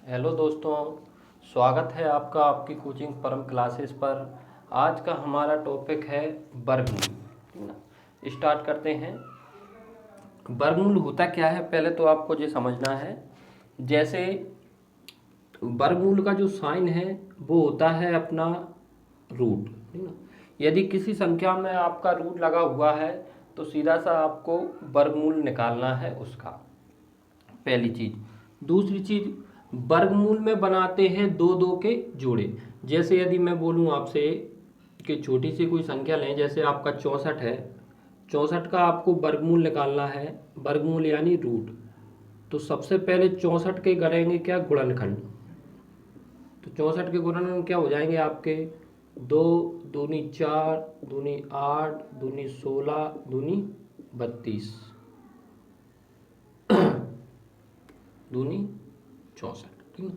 Hello दोस्तों, स्वागत है आपका आपकी कोचिंग परम क्लासेस पर। आज का हमारा टॉपिक है वर्गमूल। ठीक ना, स्टार्ट करते हैं। वर्गमूल होता क्या है पहले तो आपको ये समझना है। जैसे वर्गमूल का जो साइन है वो होता है अपना रूट। ठीक ना, यदि किसी संख्या में आपका रूट लगा हुआ है तो सीधा सा आपको वर्गमूल निकालना है उसका, पहली चीज। दूसरी चीज, वर्गमूल में बनाते हैं दो दो के जोड़े। जैसे यदि मैं बोलूं आपसे कि छोटी सी कोई संख्या लें, जैसे आपका 64 है, 64 का आपको वर्गमूल निकालना है, वर्गमूल यानी रूट। तो सबसे पहले 64 के करेंगे क्या, गुणनखंड। तो 64 के गुणनखंड क्या हो जाएंगे आपके, 2 दूनी 4 दूनी 8 दूनी 16 दूनी 32 दूनी 64। ठीक है,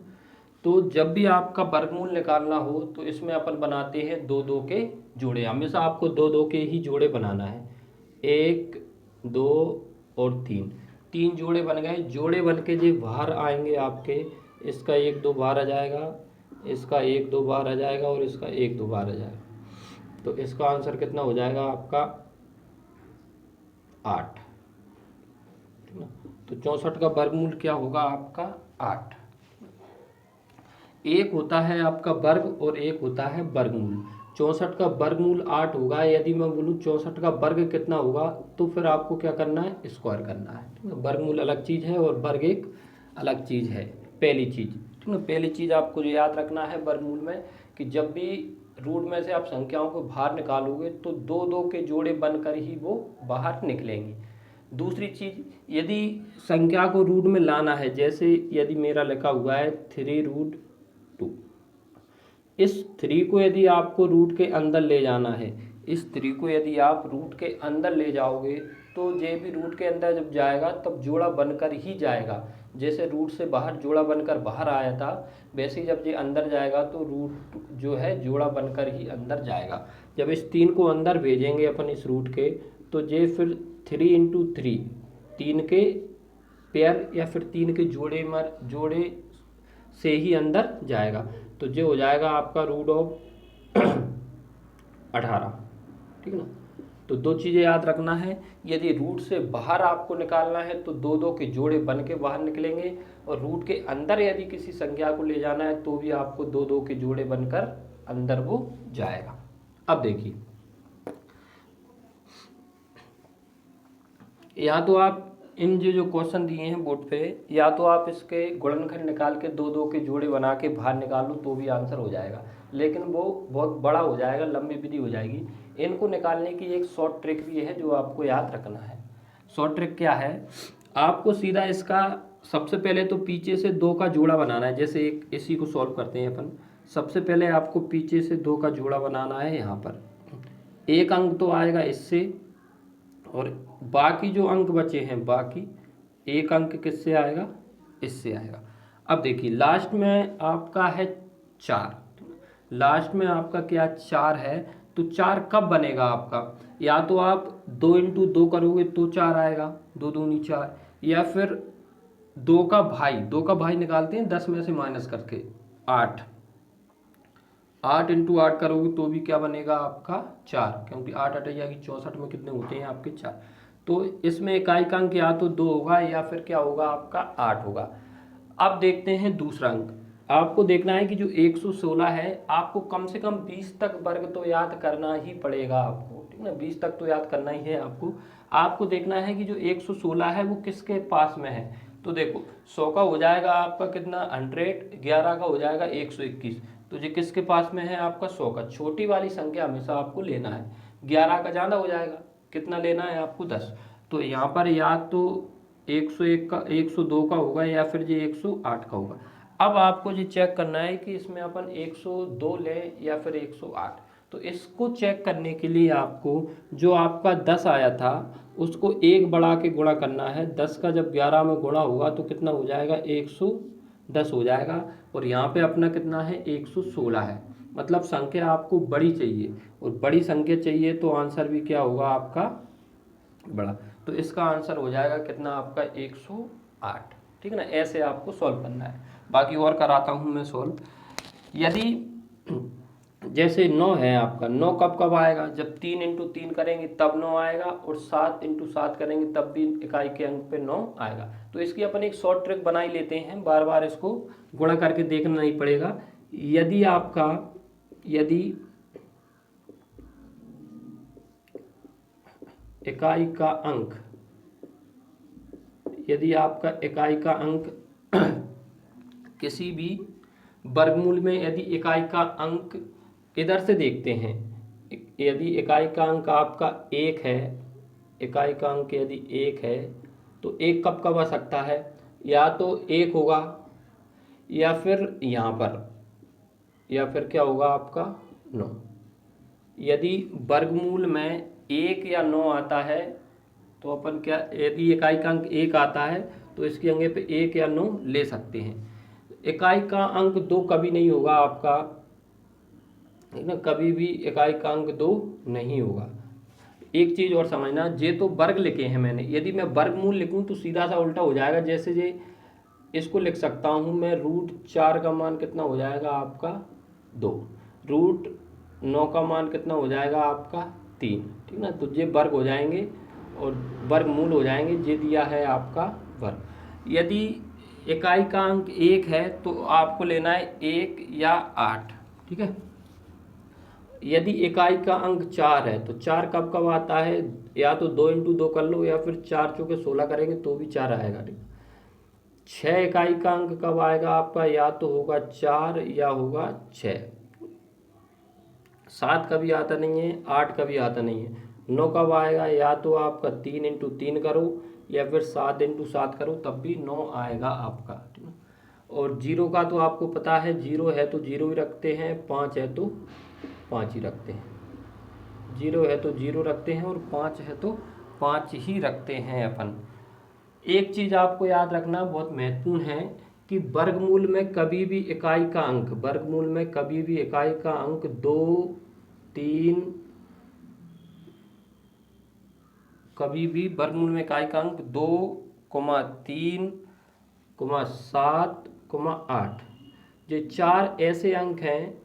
तो जब भी आपका वर्गमूल निकालना हो तो इसमें अपन बनाते हैं दो दो के जोड़े। हमेशा आपको दो दो के ही जोड़े बनाना है, 1 2 और 3। 3 जोड़े बन गए। जोड़े बन के जो बाहर आएंगे आपके, इसका 1 2 बाहर आ जाएगा, इसका 1 2 बाहर आ जाएगा और इसका 1 2 बाहर आ जाएगा। तो इसका आंसर कितना हो जाएगा आपका 8। ठीक ना, तो 64 का वर्गमूल क्या होगा आपका 8। एक होता है आपका वर्ग और एक होता है वर्गमूल। 64 का वर्गमूल 8 होगा। यदि मैं बोलूँ 64 का वर्ग कितना होगा, तो फिर आपको क्या करना है, स्क्वायर करना है। ठीक है, वर्गमूल अलग चीज़ है और वर्ग एक अलग चीज़ है, पहली चीज़। ठीक है, पहली चीज़ आपको जो याद रखना है वर्गमूल में, कि जब भी रूट में से आप संख्याओं को बाहर निकालोगे तो दो दो के जोड़े बनकर ही वो बाहर निकलेंगी। दूसरी चीज़, यदि संख्या को रूट में लाना है, जैसे यदि मेरा लिखा हुआ है 3√2, इस 3 को यदि आपको रूट के अंदर ले जाना है, इस 3 को यदि आप रूट के अंदर ले जाओगे तो ये भी रूट के अंदर जब जाएगा तब जोड़ा बनकर ही जाएगा। जैसे रूट से बाहर जोड़ा बनकर बाहर आया था, वैसे ही जब ये अंदर जाएगा तो रूट जो है जोड़ा बनकर ही अंदर जाएगा। जब इस 3 को अंदर भेजेंगे अपन इस रूट के, तो ये फिर 3 × 3, 3 के पेयर या फिर 3 के जोड़े से ही अंदर जाएगा। तो जो हो जाएगा आपका √18। ठीक है ना, तो दो चीज़ें याद रखना है। यदि रूट से बाहर आपको निकालना है तो दो दो के जोड़े बन के बाहर निकलेंगे, और रूट के अंदर यदि किसी संख्या को ले जाना है तो भी आपको दो दो के जोड़े बनकर अंदर वो जाएगा। अब देखिए, या तो आप इन जो क्वेश्चन दिए हैं बोर्ड पे, या तो आप इसके गुणनखंड निकाल के दो दो के जोड़े बना के बाहर निकाल लो तो भी आंसर हो जाएगा, लेकिन वो बहुत बड़ा हो जाएगा, लंबी विधि हो जाएगी। इनको निकालने की एक शॉर्ट ट्रिक भी है जो आपको याद रखना है। शॉर्ट ट्रिक क्या है, आपको सीधा इसका सबसे पहले तो पीछे से 2 का जोड़ा बनाना है। जैसे एक इसी को सॉल्व करते हैं अपन। सबसे पहले आपको पीछे से 2 का जोड़ा बनाना है। यहाँ पर एक अंक तो आएगा इससे, और बाकी जो अंक बचे हैं, बाकी एक अंक किससे आएगा, इससे आएगा। अब देखिए लास्ट में आपका है 4, लास्ट में आपका क्या 4 है, तो 4 कब बनेगा आपका, या तो आप 2 × 2 करोगे तो 4 आएगा, 2 दूनी 4, या फिर 2 का भाई, 2 का भाई निकालते हैं 10 में से माइनस करके, 8, 8 × 8 करोगे तो भी क्या बनेगा आपका 4, क्योंकि 8 8 जाएगी 64 में कितने होते हैं आपके 4। तो इसमें इकाई का अंक या तो 2 होगा या फिर क्या होगा आपका 8 होगा। अब देखते हैं दूसरा अंक। आपको देखना है कि जो 116 है, आपको कम से कम 20 तक वर्ग तो याद करना ही पड़ेगा आपको। ठीक है ना, 20 तक तो याद करना ही है आपको। आपको देखना है कि जो 116 है वो किसके पास में है। तो देखो 100 का हो जाएगा आपका कितना 100, 11 का हो जाएगा 121। तो ये किसके पास में है आपका 100 का। छोटी वाली संख्या हमेशा आपको लेना है। 11 का ज़्यादा हो जाएगा, कितना लेना है आपको 10। तो यहाँ पर या तो 101 का 102 का होगा या फिर ये 108 का होगा। अब आपको ये चेक करना है कि इसमें अपन 102 लें या फिर 108। तो इसको चेक करने के लिए आपको जो आपका 10 आया था उसको 1 बढ़ा के गुणा करना है। 10 का जब 11 में गुणा होगा तो कितना हो जाएगा 110 हो जाएगा, और यहाँ पे अपना कितना है 116 है। मतलब संख्या आपको बड़ी चाहिए, और बड़ी संख्या चाहिए तो आंसर भी क्या होगा आपका बड़ा। तो इसका आंसर हो जाएगा कितना आपका 108। ठीक है ना, ऐसे आपको सॉल्व करना है। बाकी और कराता हूँ मैं सॉल्व। यदि जैसे 9 है आपका, 9 कब कब आएगा, जब 3 इंटू 3 करेंगे तब 9 आएगा, और 7 इंटू 7 करेंगे तब भी इकाई के अंक पे 9 आएगा। तो इसकी अपन एक शॉर्ट ट्रिक बना ही लेते हैं, बार बार इसको गुणा करके देखना नहीं पड़ेगा। यदि इकाई का अंक, यदि आपका इकाई का अंक किसी भी वर्गमूल में, यदि इकाई का अंक, इधर से देखते हैं, यदि इकाई का अंक आपका 1 है, इकाई का अंक यदि 1 है तो 1 कब कब आ सकता है, या तो 1 होगा, या फिर यहाँ पर, या फिर क्या होगा आपका 9। यदि वर्गमूल में 1 या 9 आता है तो अपन क्या, यदि इकाई का अंक 1 आता है तो इसकी जगह पे 1 या 9 ले सकते हैं। इकाई का अंक 2 कभी नहीं होगा आपका, है ना, कभी भी इकाई का अंक 2 नहीं होगा। एक चीज़ और समझना, ये तो वर्ग लिखे हैं मैंने, यदि मैं वर्गमूल लिखूं तो सीधा सा उल्टा हो जाएगा। जैसे ये इसको लिख सकता हूं मैं, √4 का मान कितना हो जाएगा आपका 2, √9 का मान कितना हो जाएगा आपका 3, ठीक ना। तो ये वर्ग हो जाएंगे और वर्गमूल हो जाएंगे, ये दिया है आपका वर्ग। यदि इकाई का अंक 1 है तो आपको लेना है 1 या 8, ठीक है। यदि इकाई का अंक 4 है तो 4 कब कब आता है, या तो 2 इंटू 2 कर लो, या फिर 4 चौके 16 करेंगे तो भी 4 आएगा, ठीक। 6 इकाई का अंक कब आएगा आपका, या तो होगा 4 या होगा 6। 7 कभी आता नहीं है, 8 कभी आता नहीं है। 9 कब आएगा, या तो आपका 3 इंटू 3 करो, या फिर 7 इंटू 7 करो तब भी 9 आएगा आपका, ठीक है। और 0 का तो आपको पता है, 0 है तो 0 ही रखते हैं, 5 है तो 5 ही रखते हैं, 0 है तो 0 रखते हैं, और 5 है तो 5 ही रखते हैं अपन। एक चीज़ आपको याद रखना बहुत महत्वपूर्ण है कि वर्गमूल में कभी भी इकाई का अंक, वर्गमूल में कभी भी इकाई का अंक 2, 3, कभी भी वर्गमूल में इकाई का अंक 2, 3, 7, 8, ये 4 ऐसे अंक हैं,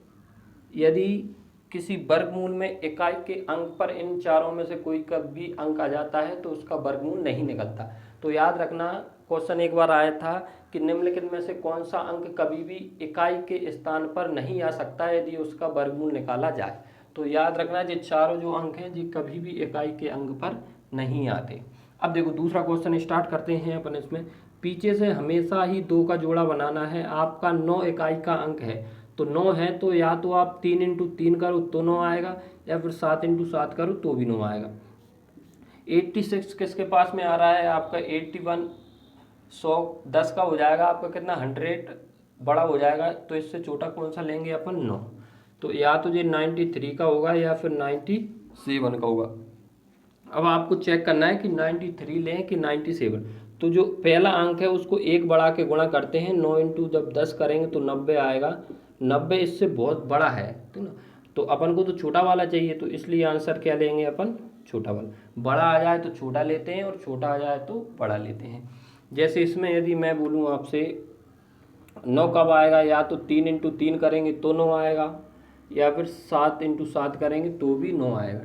यदि किसी वर्गमूल में इकाई के अंक पर इन चारों में से कोई का भी अंक आ जाता है तो उसका वर्गमूल नहीं निकलता। तो याद रखना, क्वेश्चन एक बार आया था कि निम्नलिखित में से कौन सा अंक कभी भी इकाई के स्थान पर नहीं आ सकता यदि उसका वर्गमूल निकाला जाए। तो याद रखना, ये चारों जो अंक हैं ये कभी भी इकाई के अंक पर नहीं आते। अब देखो दूसरा क्वेश्चन स्टार्ट करते हैं अपन। इसमें पीछे से हमेशा ही 2 का जोड़ा बनाना है। आपका 9 इकाई का अंक है, तो 9 है तो या तो आप 3 इंटू 3 करो तो 9 आएगा, या फिर 7 इंटू 7 करो तो भी 9 आएगा। 86 किसके पास में आ रहा है आपका, 81, 100 10 का हो जाएगा आपका कितना, 100 बड़ा हो जाएगा, तो इससे छोटा कौन सा लेंगे अपन, 9। तो या तो ये 93 का होगा या फिर 97 का होगा। अब आपको चेक करना है कि 93 लें कि 97। तो जो पहला अंक है उसको 1 बढ़ा के गुणा करते हैं, 9 इंटू जब 10 करेंगे तो 90 आएगा। 90 इससे बहुत बड़ा है, ठीक ना। तो अपन को तो छोटा वाला चाहिए, तो इसलिए आंसर क्या लेंगे अपन, छोटा वाला। बड़ा आ जाए तो छोटा लेते हैं और छोटा आ जाए तो बड़ा लेते हैं। जैसे इसमें यदि मैं बोलूँ आपसे 9 कब आएगा, या तो 3 इंटू 3 करेंगे तो 9 आएगा, या फिर 7 इंटू 7 करेंगे तो भी 9 आएगा।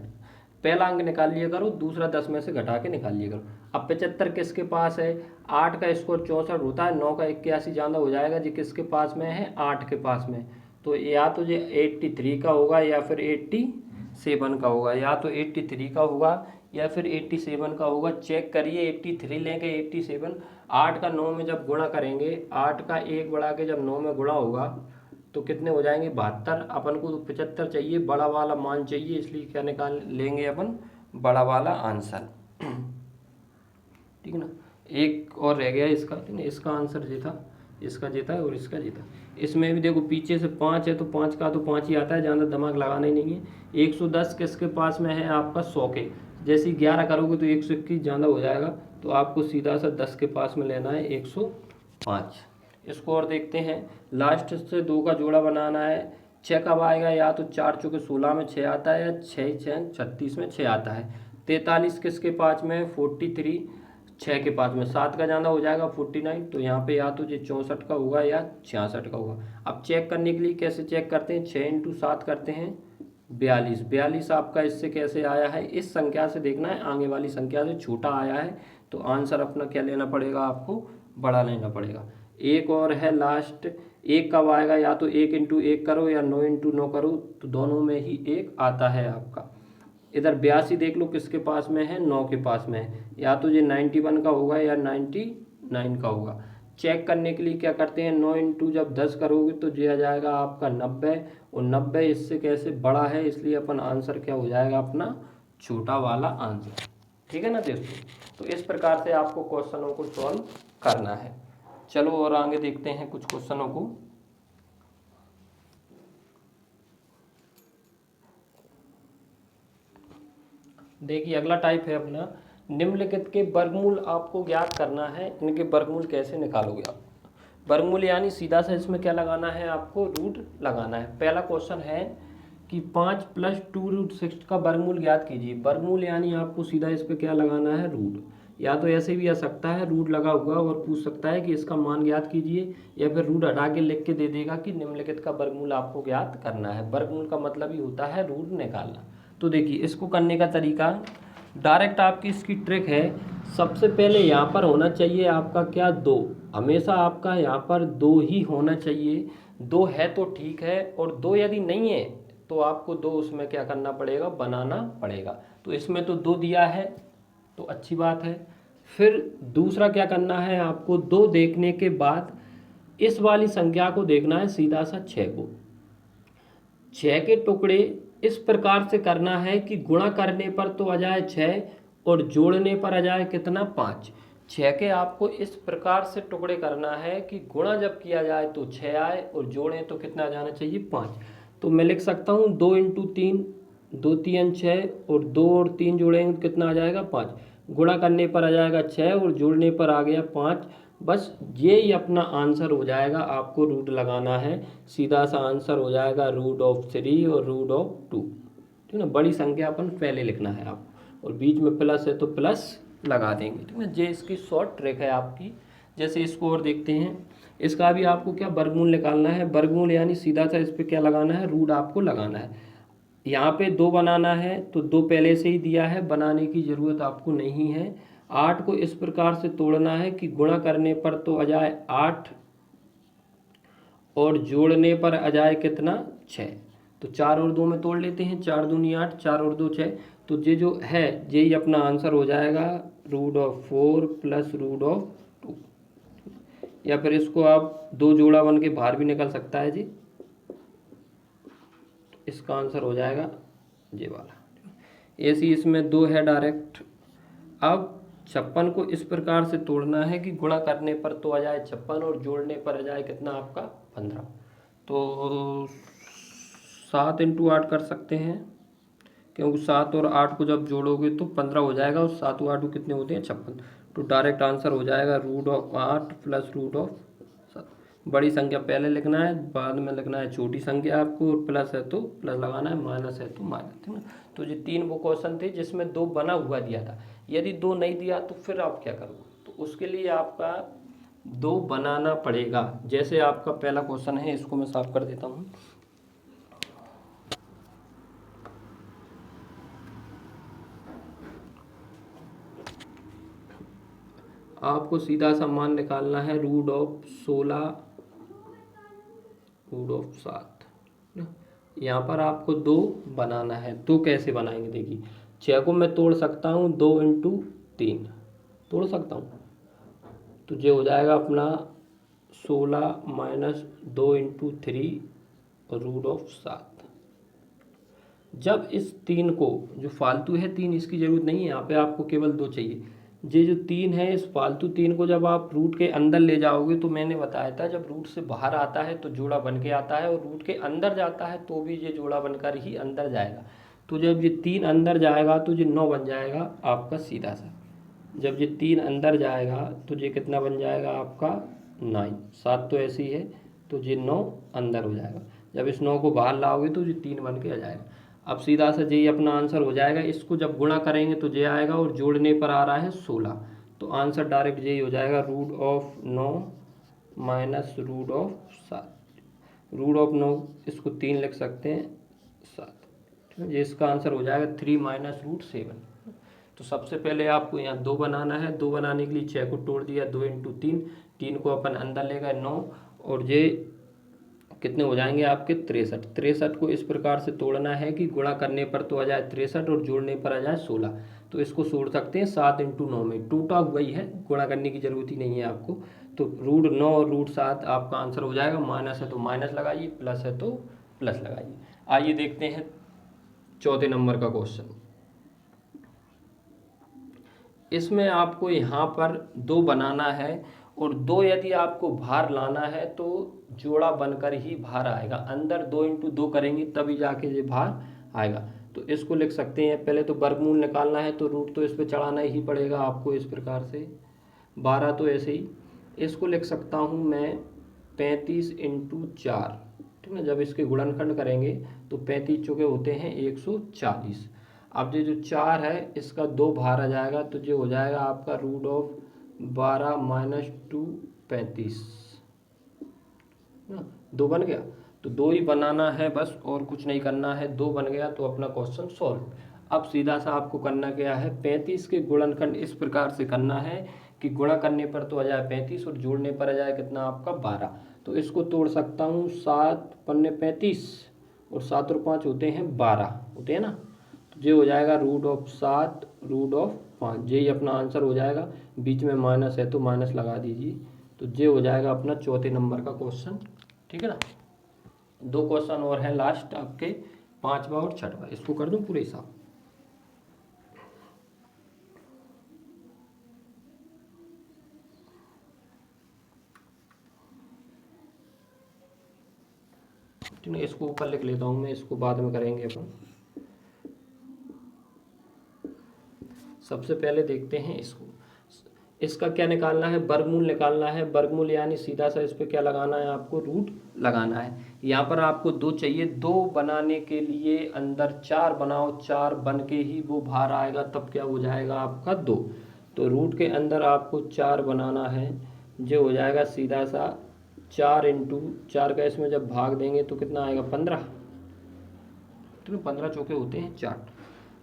पहला अंक निकाल लिया करो, दूसरा 10 में से घटा के निकाल लिया करो। अब 75 किसके पास है, 8 का स्क्वायर 64 होता है, 9 का 81 ज़्यादा हो जाएगा, जी किसके पास में है, 8 के पास में। तो या तो ये 83 का होगा या फिर 87 का होगा, या तो 83 का होगा या फिर 87 का होगा। चेक करिए, 83 लेंगे 87, 8 का 9 में जब गुणा करेंगे, 8 का 1 बढ़ा के जब 9 में गुणा होगा तो कितने हो जाएंगे, 72। अपन को तो 75 चाहिए, बड़ा वाला मान चाहिए, इसलिए क्या निकाल लेंगे अपन, बड़ा वाला आंसर, ठीक है ना। एक और रह गया इसका, ठीक है, इसका आंसर ये था, इसका ये था और इसका ये था। इसमें भी देखो पीछे से 5 है तो 5 का तो 5 ही आता है, ज़्यादा दिमाग लगाना ही नहीं है। 110 किसके पास में है आपका, 100 के। जैसे 11 करोगे तो 121 ज़्यादा हो जाएगा, तो आपको सीधा सा 10 के पास में लेना है 105। इसको और देखते हैं, लास्ट से 2 का जोड़ा बनाना है। 6 कब आएगा, या तो 4 चौके 16 में 6 आता है, या 6 6 36 में 6 आता है। 43 किसके पास में है, 43। 6 के पास में 7 का ज़्यादा हो जाएगा 49, तो यहाँ पे या तो ये 64 का होगा या 66 का होगा। अब चेक करने के लिए कैसे चेक करते हैं, 6 × 7 करते हैं 42, 42 आपका इससे कैसे आया है, इस संख्या से देखना है, आगे वाली संख्या से छोटा आया है, तो आंसर अपना क्या लेना पड़ेगा, आपको बड़ा लेना पड़ेगा। एक और है लास्ट, एक कब आएगा, या तो 1 × 1 करो या 9 × 9 करो, तो दोनों में ही एक आता है आपका। इधर 82 देख लो किसके पास में है, 9 के पास में है, या तो ये 91 का होगा या 99 का होगा। चेक करने के लिए क्या करते हैं, 9 × जब 10 करोगे तो ये आ जाएगा आपका 90, और 90 इससे कैसे बड़ा है, इसलिए अपन आंसर क्या हो जाएगा अपना, छोटा वाला आंसर। ठीक है ना दोस्तों, तो इस प्रकार से आपको क्वेश्चनों को सॉल्व करना है। चलो और आगे देखते हैं कुछ क्वेश्चनों को। देखिए अगला टाइप है अपना, निम्नलिखित के वर्गमूल आपको ज्ञात करना है। इनके वर्गमूल कैसे निकालोगे आप, वर्गमूल यानी सीधा सा इसमें क्या लगाना है, आपको रूट लगाना है। पहला क्वेश्चन है कि 5 + 2√6 का वर्गमूल ज्ञात कीजिए। वर्गमूल यानी आपको सीधा इस पर क्या लगाना है, रूट, या तो ऐसे भी आ सकता है रूट लगा हुआ और पूछ सकता है कि इसका मान ज्ञात कीजिए, या फिर रूट हटा के लिख के दे देगा कि निम्नलिखित का वर्गमूल आपको ज्ञात करना है। वर्गमूल का मतलब ही होता है रूट निकालना। तो देखिए इसको करने का तरीका डायरेक्ट आपकी इसकी ट्रिक है। सबसे पहले यहाँ पर होना चाहिए आपका क्या, 2, हमेशा आपका यहाँ पर 2 ही होना चाहिए। 2 है तो ठीक है, और 2 यदि नहीं है तो आपको 2 उसमें क्या करना पड़ेगा, बनाना पड़ेगा। तो इसमें तो 2 दिया है तो अच्छी बात है। फिर दूसरा क्या करना है आपको, 2 देखने के बाद इस वाली संख्या को देखना है, सीधा सा 6 को, 6 के टुकड़े इस प्रकार से करना है कि गुणा करने पर तो आ जाए 6 और जोड़ने पर आ जाए कितना, 5। 6 के आपको इस प्रकार से टुकड़े करना है कि गुणा जब किया जाए तो 6 आए और जोड़ें तो कितना आ जाना चाहिए, 5। तो मैं लिख सकता हूँ 2 × 3, 2 × 3 = 6, और 2 और 3 जोड़ेंगे तो कितना आ जाएगा, 5। गुणा करने पर आ जाएगा 6 और जोड़ने पर आ गया 5। बस ये ही अपना आंसर हो जाएगा। आपको रूट लगाना है, सीधा सा आंसर हो जाएगा √3 और √2। ठीक है ना, बड़ी संख्या अपन पहले लिखना है आप, और बीच में प्लस है तो प्लस लगा देंगे। ठीक है, ये इसकी शॉर्ट ट्रिक है आपकी। जैसे इसको और देखते हैं, इसका भी आपको क्या वर्गमूल निकालना है। वर्गमूल यानी सीधा सा इस पर क्या लगाना है, रूट आपको लगाना है। यहाँ पे 2 बनाना है तो 2 पहले से ही दिया है, बनाने की ज़रूरत आपको नहीं है। 8 को इस प्रकार से तोड़ना है कि गुणा करने पर तो आ जाए 8 और जोड़ने पर आ जाए कितना, 6। तो 4 और 2 में तोड़ लेते हैं, 4 दूनी 8, 4 और 2 6। तो ये जो है यही अपना आंसर हो जाएगा √4 + √2। या फिर इसको आप 2 जोड़ा बन के बाहर भी निकल सकता है जी। इसका आंसर हो जाएगा ये वाला। ऐसी इसमें 2 है डायरेक्ट। अब 56 को इस प्रकार से तोड़ना है कि गुणा करने पर तो आ जाए 56 और जोड़ने पर आ जाए कितना आपका, 15। तो 7 × 8 कर सकते हैं, क्योंकि 7 और 8 को जब जोड़ोगे तो 15 हो जाएगा, और 7 और 8 कितने होते हैं, 56। तो डायरेक्ट आंसर हो जाएगा √8 + √7। बड़ी संख्या पहले लिखना है, बाद में लिखना है छोटी संख्या आपको, और प्लस है तो प्लस लगाना है, माइनस है तो माइनस। ठीक है, तो ये 3 वो क्वेश्चन थे जिसमें 2 बना हुआ दिया था। यदि 2 नहीं दिया तो फिर आप क्या करोगे, तो उसके लिए आपका 2 बनाना पड़ेगा। जैसे आपका पहला क्वेश्चन है, इसको मैं साफ कर देता हूँ। आपको सीधा सा मान निकालना है √16 √7। यहाँ पर आपको 2 बनाना है। तो कैसे बनाएंगे, देखिए 6 को मैं तोड़ सकता हूँ 2 × 3 तोड़ सकता हूँ, तो ये हो जाएगा अपना 16 - 2 × 3 √7। जब इस 3 को, जो फालतू है 3 इसकी ज़रूरत नहीं है, यहाँ पे आपको केवल 2 चाहिए। ये जो 3 है, इस फालतू 3 को जब आप रूट के अंदर ले जाओगे, तो मैंने बताया था जब रूट से बाहर आता है तो जोड़ा बन के आता है, और रूट के अंदर जाता है तो भी ये जोड़ा बनकर ही अंदर जाएगा। तो जब ये 3 अंदर जाएगा तो ये 9 बन जाएगा आपका सीधा सा। जब ये 3 अंदर जाएगा तो ये कितना बन जाएगा आपका 9। 7 तो ऐसे ही है, तो ये 9 अंदर हो जाएगा। जब इस 9 को बाहर लाओगे तो ये 3 बन के आ जाएगा। अब सीधा सा यही अपना आंसर हो जाएगा। इसको जब गुणा करेंगे तो ये आएगा, और जोड़ने पर आ रहा है 16। तो आंसर डायरेक्ट यही हो जाएगा, root of 9 minus root of 7। Root of 9 इसको 3 लिख सकते हैं 7, ठीक है। ये इसका आंसर हो जाएगा 3 माइनस रूट 7। तो सबसे पहले आपको यहाँ 2 बनाना है। 2 बनाने के लिए 6 को तोड़ दिया, 2 इंटू 3, 3 को अपन अंदर ले गए 9, और ये कितने हो जाएंगे आपके 63। 63 को इस प्रकार से तोड़ना है कि गुणा करने पर तो आ जाए 63 और जोड़ने पर आ जाए 16। तो इसको जोड़ सकते हैं 7 इंटू 9 में, टूटा हुआ ही है, गुणा करने की जरूरत ही नहीं है आपको। तो रूट 9 और रूट 7 आपका आंसर हो जाएगा। माइनस है तो माइनस लगाइए, प्लस है तो प्लस लगाइए। आइए देखते हैं चौथे नंबर का क्वेश्चन। इसमें आपको यहाँ पर 2 बनाना है, और 2 यदि आपको बाहर लाना है तो जोड़ा बनकर ही बाहर आएगा। अंदर 2 इंटू 2 करेंगे तभी जाके ये बाहर आएगा। तो इसको लिख सकते हैं, पहले तो वर्गमूल निकालना है तो रूट तो इस पर चढ़ाना ही पड़ेगा आपको इस प्रकार से। 12 तो ऐसे ही, इसको लिख सकता हूँ मैं 35 इंटू 4, ठीक है। जब इसके गुणनखंड करेंगे तो 35 चौके होते हैं 140। अब ये जो 4 है इसका 2 बाहर आ जाएगा, तो ये हो जाएगा आपका रूट ऑफ 12 माइनस 2 35 ना। 2 बन गया, तो 2 ही बनाना है बस, और कुछ नहीं करना है। 2 बन गया तो अपना क्वेश्चन सॉल्व। अब सीधा सा आपको करना क्या है, 35 के गुणनखंड इस प्रकार से करना है कि गुणा करने पर तो आ जाए 35 और जोड़ने पर आ जाए कितना आपका 12। तो इसको तोड़ सकता हूँ, 7 पन्ने 35 और 7 और 5 होते हैं 12 होते हैं ना। तो ये हो जाएगा रूट ऑफ 7 रूट ऑफ 5, यही अपना आंसर हो जाएगा। बीच में माइनस है तो माइनस लगा दीजिए। तो ये हो जाएगा अपना चौथे नंबर का क्वेश्चन, ठीक है ना। 2 क्वेश्चन और हैं लास्ट आपके, 5वां और 6वां। इसको कर दूं पूरे हिसाब। ठीक है, इसको ऊपर लिख लेता हूँ मैं, इसको बाद में करेंगे अपन। सबसे पहले देखते हैं इसको, इसका क्या निकालना है, वर्गमूल निकालना है। वर्गमूल यानी सीधा सा इस पर क्या लगाना है आपको, रूट लगाना है। यहाँ पर आपको 2 चाहिए, 2 बनाने के लिए अंदर 4 बनाओ, 4 बन के ही वो बाहर आएगा, तब क्या हो जाएगा आपका 2। तो रूट के अंदर आपको 4 बनाना है, जो हो जाएगा सीधा सा 4 इंटू 4 का इसमें जब भाग देंगे तो कितना आएगा 15, ठीक है। 15 चौके होते हैं 4।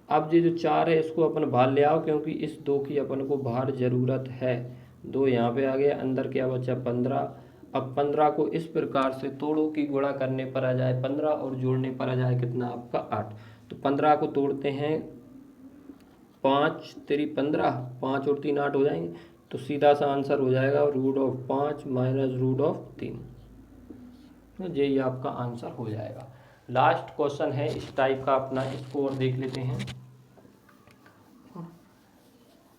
अब ये जो 4 है इसको अपन बाहर ले आओ, क्योंकि इस 2 की अपन को बाहर ज़रूरत है। 2 यहाँ पे आ गया, अंदर क्या बचा 15। अब 15 को इस प्रकार से तोड़ो कि गुणा करने पर आ जाए 15 और जोड़ने पर आ जाए कितना आपका 8। तो 15 को तोड़ते हैं, 5 3 15, 5 और 3 8 हो जाएंगे। तो सीधा सा आंसर हो जाएगा root of 5 minus root of 3। यही आपका आंसर हो जाएगा। लास्ट क्वेश्चन है इस टाइप का अपना, इसको और देख लेते हैं।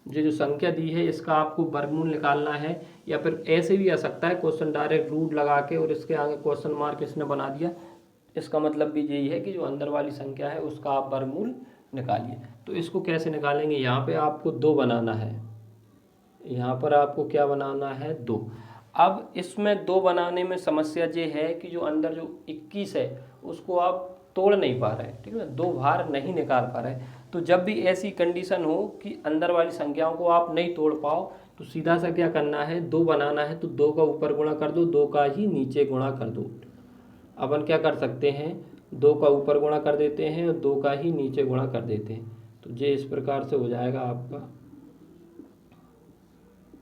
ये जो संख्या दी है इसका आपको वर्गमूल निकालना है, या फिर ऐसे भी आ सकता है क्वेश्चन डायरेक्ट रूट लगा के और इसके आगे क्वेश्चन मार्क इसने बना दिया। इसका मतलब भी यही है कि जो अंदर वाली संख्या है उसका आप वर्गमूल निकालिए। तो इसको कैसे निकालेंगे, यहाँ पे आपको 2 बनाना है, यहाँ पर आपको क्या बनाना है 2। अब इसमें 2 बनाने में समस्या ये है कि जो अंदर जो 21 है उसको आप तोड़ नहीं पा रहे, ठीक है ना, 2 बाहर नहीं निकाल पा रहे। तो जब भी ऐसी कंडीशन हो कि अंदर वाली संख्याओं को आप नहीं तोड़ पाओ, तो सीधा सा क्या करना है, 2 बनाना है तो 2 का ऊपर गुणा कर दो, 2 का ही नीचे गुणा कर दो। अपन क्या कर सकते हैं, 2 का ऊपर गुणा कर देते हैं और 2 का ही नीचे गुणा कर देते हैं। तो ये इस प्रकार से हो जाएगा आपका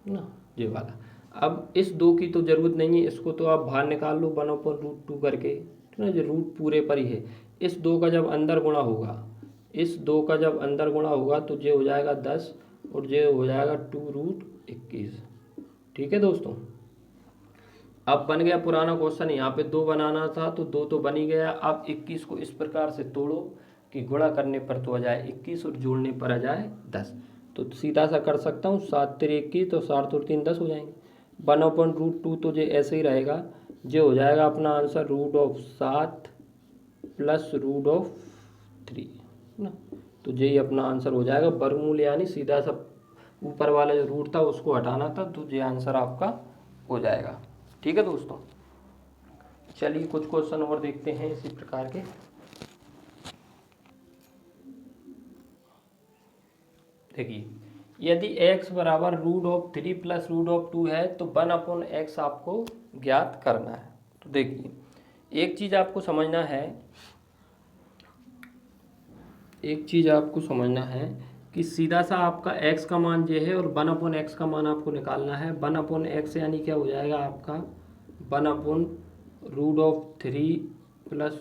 ना ये वाला। अब इस 2 की तो ज़रूरत नहीं है, इसको तो आप बाहर निकाल लो 1/√2 करके, ठीक है ना। जो रूट पूरे पर ही है। इस 2 का जब अंदर गुणा होगा, इस 2 का जब अंदर गुणा होगा तो ये हो जाएगा 10 और ये हो जाएगा 2√21, ठीक है दोस्तों। अब बन गया पुराना क्वेश्चन, यहाँ पे 2 बनाना था तो 2 तो बन ही गया। अब 21 को इस प्रकार से तोड़ो कि गुणा करने पर तो आ जाए 21 और जोड़ने पर आ जाए 10। तो सीधा सा कर सकता हूँ, 7 3 21 तो 7 और 3 10 हो जाएंगे। 1/√2 तो ये ऐसे ही रहेगा, जो हो जाएगा अपना answer root of 7 plus root of 3 ना। तो यही अपना आंसर हो जाएगा। वर्गमूल यानी सीधा सा ऊपर वाला जो रूट था उसको हटाना था, तो ये आंसर आपका हो जाएगा, ठीक है दोस्तों। चलिए कुछ क्वेश्चन और देखते हैं इसी प्रकार के। देखिए यदि x बराबर √3 प्लस √2 है तो 1/x आपको ज्ञात करना है। तो देखिए, एक चीज़ आपको समझना है कि सीधा सा आपका x का मान ये है और 1/x का मान आपको निकालना है। 1/x यानी क्या हो जाएगा आपका 1/√3 प्लस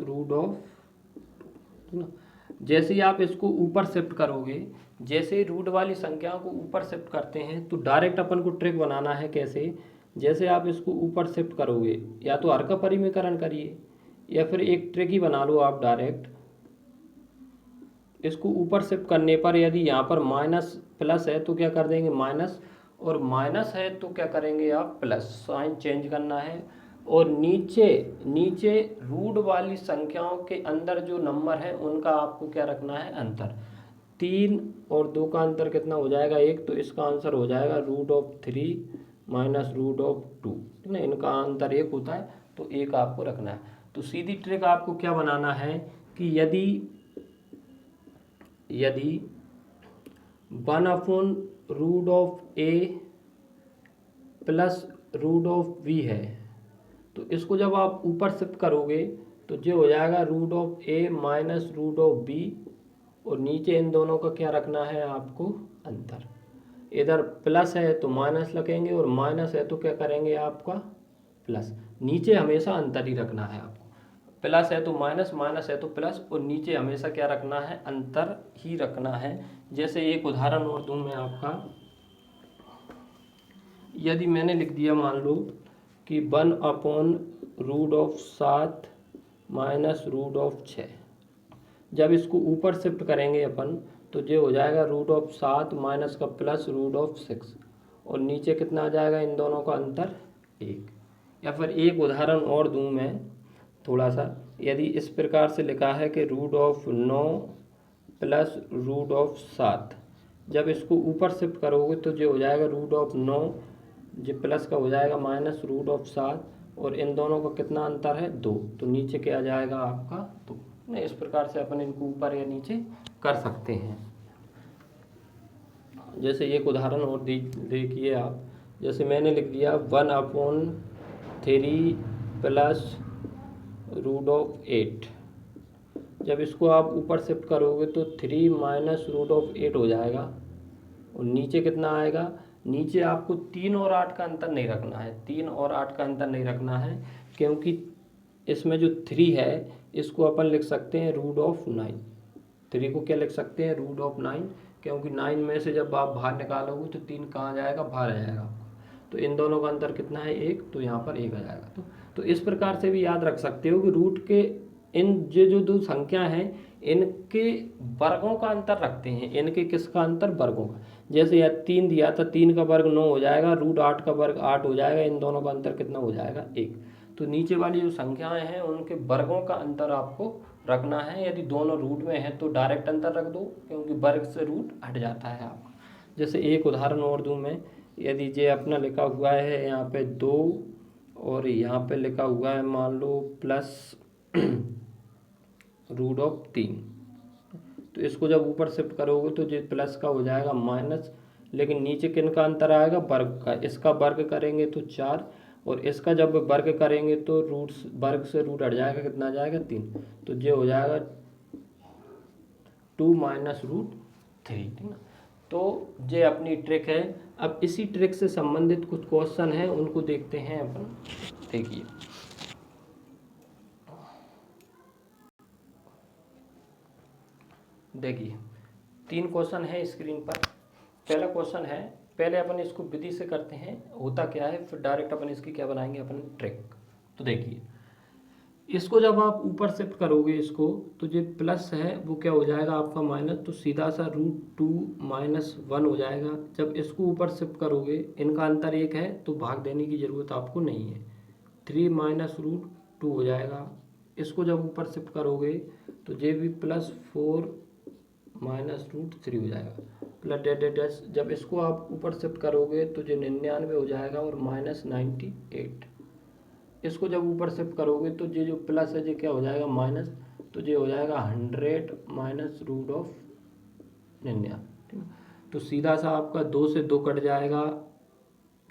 जैसे ही आप इसको ऊपर शिफ्ट करोगे, जैसे ही रूट वाली संख्याओं को ऊपर शिफ्ट करते हैं तो डायरेक्ट अपन को ट्रिक बनाना है। कैसे? जैसे आप इसको ऊपर शिफ्ट करोगे, या तो हर का परिमीकरण करिए या फिर एक ट्रिक ही बना लो आप डायरेक्ट। इसको ऊपर शिफ्ट करने पर यदि यहाँ पर माइनस प्लस है तो क्या कर देंगे माइनस, और माइनस है तो क्या करेंगे आप प्लस, साइन चेंज करना है। और नीचे रूट वाली संख्याओं के अंदर जो नंबर है उनका आपको क्या रखना है अंतर। 3 और 2 का अंतर कितना हो जाएगा 1, तो इसका आंसर हो जाएगा √3 माइनस √2, ठीक ना। इनका अंतर 1 होता है तो 1 आपको रखना है। तो सीधी ट्रिक आपको क्या बनाना है कि यदि 1/√A प्लस √V है तो इसको जब आप ऊपर शिफ्ट करोगे तो ये हो जाएगा √A माइनस √B, और नीचे इन दोनों का क्या रखना है आपको अंतर। इधर प्लस है तो माइनस लगेंगे और माइनस है तो क्या करेंगे आपका प्लस। नीचे हमेशा अंतर ही रखना है आपको, प्लस है तो माइनस, माइनस है तो प्लस, और नीचे हमेशा क्या रखना है अंतर ही रखना है। जैसे एक उदाहरण और दूं मैं आपका, यदि मैंने लिख दिया मान लो कि 1/√7 माइनस √6, जब इसको ऊपर शिफ्ट करेंगे अपन तो ये हो जाएगा √7 माइनस का प्लस √6, और नीचे कितना आ जाएगा इन दोनों का अंतर 1। या फिर एक उदाहरण और दूं मैं थोड़ा सा, यदि इस प्रकार से लिखा है कि √9 प्लस √7, जब इसको ऊपर शिफ्ट करोगे तो ये हो जाएगा √9, ये प्लस का हो जाएगा माइनस √7, और इन दोनों का कितना अंतर है 2, तो नीचे क्या आ जाएगा आपका 2। इस प्रकार से अपन इनको ऊपर या नीचे कर सकते हैं। जैसे एक उदाहरण और देखिए आप, जैसे मैंने लिख दिया 1/3 प्लस √8, जब इसको आप ऊपर शिफ्ट करोगे तो 3 माइनस √8 हो जाएगा, और नीचे कितना आएगा, नीचे आपको 3 और 8 का अंतर नहीं रखना है। 3 और 8 का अंतर नहीं रखना है क्योंकि इसमें जो 3 है इसको अपन लिख सकते हैं √9। 3 को क्या लिख सकते हैं √9, क्योंकि 9 में से जब आप बाहर निकालोगे तो 3 कहाँ जाएगा बाहर आ जाएगा। तो इन दोनों का अंतर कितना है 1, तो यहाँ पर 1 आ जाएगा। तो इस प्रकार से भी याद रख सकते हो कि रूट के इन जो दो संख्या हैं इनके वर्गों का अंतर रखते हैं। इनके किसका अंतर, वर्गों का। जैसे यह 3 दिया था, 3 का वर्ग 9 हो जाएगा, √8 का वर्ग 8 हो जाएगा, इन दोनों का अंतर कितना हो जाएगा 1। तो नीचे वाली जो संख्याएं हैं उनके वर्गों का अंतर आपको रखना है। यदि दोनों रूट में है तो डायरेक्ट अंतर रख दो, क्योंकि वर्ग से रूट हट जाता है आपका। जैसे एक उदाहरण और दूं मैं, यदि ये अपना लिखा हुआ है यहाँ पे 2 और यहाँ पे लिखा हुआ है मान लो प्लस √3, तो इसको जब ऊपर शिफ्ट करोगे तो ये प्लस का हो जाएगा माइनस, लेकिन नीचे किन का अंतर आएगा वर्ग का। इसका वर्ग करेंगे तो 4, और इसका जब वर्ग करेंगे तो वर्ग से रूट हट जाएगा, कितना आ जाएगा 3, तो ये हो जाएगा 2 माइनस √3, ठीक ना। तो ये अपनी ट्रिक है। अब इसी ट्रिक से संबंधित कुछ क्वेश्चन हैं उनको देखते हैं अपन। देखिए, देखिए 3 क्वेश्चन है स्क्रीन पर। पहला क्वेश्चन है, पहले अपन इसको विधि से करते हैं होता क्या है, फिर डायरेक्ट अपन इसकी क्या बनाएंगे अपन ट्रिक। तो देखिए, इसको जब आप ऊपर शिफ्ट करोगे इसको तो जो प्लस है वो क्या हो जाएगा आपका माइनस, तो सीधा सा √2 माइनस 1 हो जाएगा। जब इसको ऊपर शिफ्ट करोगे, इनका अंतर 1 है तो भाग देने की ज़रूरत आपको नहीं है, 3 माइनस √2 हो जाएगा। इसको जब ऊपर शिफ्ट करोगे तो ये भी +4 माइनस √3 हो जाएगा, प्लस डेश। जब इसको आप ऊपर शिफ्ट करोगे तो ये 99 हो जाएगा और माइनस 98। इसको जब ऊपर शिफ्ट करोगे तो ये जो प्लस है ये क्या हो जाएगा माइनस, तो ये हो जाएगा 100 माइनस √99, ठीक है। तो सीधा सा आपका 2 से 2 कट जाएगा,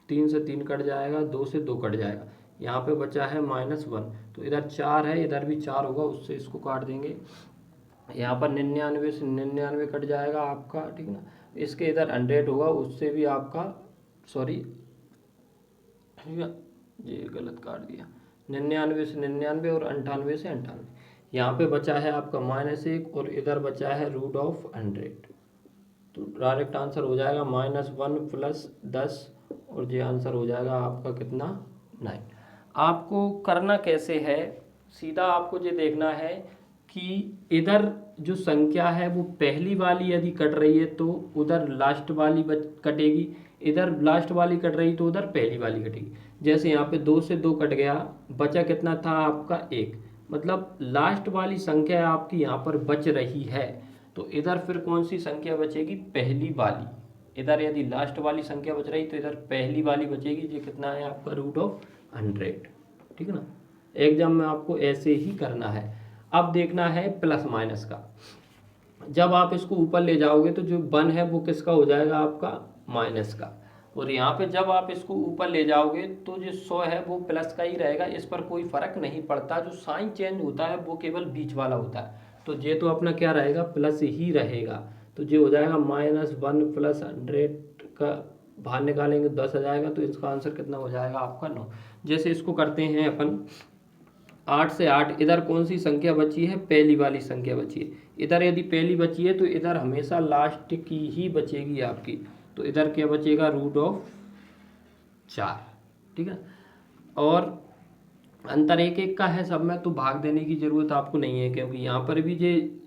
3 से 3 कट जाएगा, 2 से 2 कट जाएगा, यहाँ पे बचा है -1। तो इधर 4 है, इधर भी 4 होगा, उससे इसको काट देंगे। यहाँ पर 99 से 99 कट जाएगा आपका, ठीक है ना। इसके इधर 100 होगा, उससे भी आपका, सॉरी ठीक है, ये गलत काट दिया, 99 से 99 और 98 से 98। यहाँ पे बचा है आपका -1 और इधर बचा है √100। तो डायरेक्ट आंसर हो जाएगा -1 + 10 और ये आंसर हो जाएगा आपका कितना, 9। आपको करना कैसे है, सीधा आपको ये देखना है कि इधर जो संख्या है वो पहली वाली यदि कट रही है तो उधर लास्ट वाली कटेगी, इधर लास्ट वाली कट रही तो उधर पहली वाली कटेगी। जैसे यहाँ पे 2 से 2 कट गया, बचा कितना था आपका 1, मतलब लास्ट वाली संख्या आपकी यहाँ पर बच रही है। तो इधर फिर कौन सी संख्या बचेगी, पहली वाली। इधर यदि लास्ट वाली संख्या बच रही तो इधर पहली वाली बचेगी, ये कितना है आपका √100, ठीक है ना। एग्जाम में आपको ऐसे ही करना है। अब देखना है प्लस माइनस का। जब आप इसको ऊपर ले जाओगे तो जो 1 है वो किसका हो जाएगा, आपका माइनस का। और यहाँ पे जब आप इसको ऊपर ले जाओगे तो जो 100 है वो प्लस का ही रहेगा, इस पर कोई फर्क नहीं पड़ता। जो साइन चेंज होता है वो केवल बीच वाला होता है। तो ये तो अपना क्या रहेगा, प्लस ही रहेगा। तो ये हो जाएगा -1 + 100 का बाहर निकालेंगे 10 आ जाएगा। तो इसका आंसर कितना हो जाएगा आपका 9। जैसे इसको करते हैं अपन 8 से 8, इधर कौन सी संख्या बची है, पहली वाली संख्या बची है। इधर यदि पहली बची है तो इधर हमेशा लास्ट की ही बचेगी आपकी। तो इधर क्या बचेगा, √4, ठीक है। और अंतर 1 का है सब में, तो भाग देने की ज़रूरत आपको नहीं है, क्योंकि यहाँ पर भी ये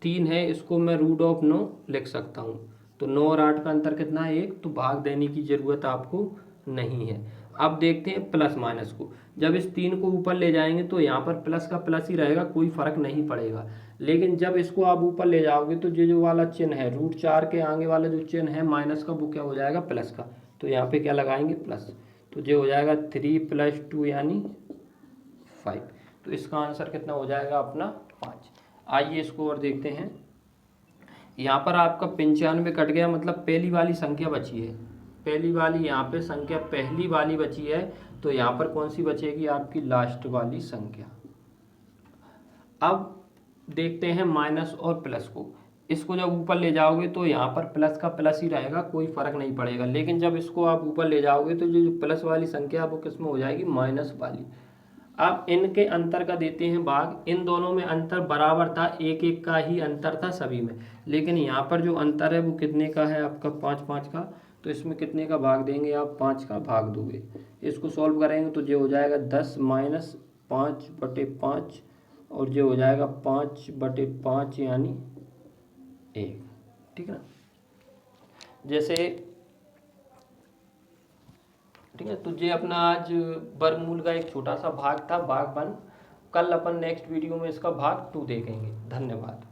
3 है, इसको मैं √9 लिख सकता हूँ। तो 9 और 8 का अंतर कितना है, 1, तो भाग देने की ज़रूरत आपको नहीं है। अब देखते हैं प्लस माइनस को। जब इस 3 को ऊपर ले जाएंगे तो यहाँ पर प्लस का प्लस ही रहेगा, कोई फर्क नहीं पड़ेगा। लेकिन जब इसको आप ऊपर ले जाओगे तो जो वाला चिन्ह है √4 के आगे वाला जो चिन्ह है माइनस का, वो क्या हो जाएगा, प्लस का। तो यहाँ पे क्या लगाएंगे, प्लस। तो ये हो जाएगा 3 + 2 यानी 5। तो इसका आंसर कितना हो जाएगा अपना 5। आइए इसको और देखते हैं। यहाँ पर आपका 95 कट गया, मतलब पहली वाली संख्या बची है। पहली वाली यहाँ पे संख्या पहली वाली बची है, तो यहाँ पर कौन सी बचेगी, आपकी लास्ट वाली संख्या। अब देखते हैं माइनस और प्लस को। इसको जब ऊपर ले जाओगे तो यहाँ पर प्लस का प्लस ही रहेगा, कोई फर्क नहीं पड़ेगा। लेकिन जब इसको आप ऊपर ले जाओगे तो जो प्लस वाली संख्या वो किस में हो जाएगी, माइनस वाली। अब इनके अंतर का देते हैं भाग। इन दोनों में अंतर बराबर था, 1 का ही अंतर था सभी में। लेकिन यहाँ पर जो अंतर है वो कितने का है, आपका 5 का। तो इसमें कितने का भाग देंगे आप, 5 का भाग दोगे। इसको सॉल्व करेंगे तो ये हो जाएगा 10 - 5/5 और ये हो जाएगा 5/5 यानी 1, ठीक है ना। जैसे ठीक है, तो ये अपना आज वर्गमूल का एक छोटा सा भाग था, भाग 1। कल अपन नेक्स्ट वीडियो में इसका भाग 2 देखेंगे। धन्यवाद।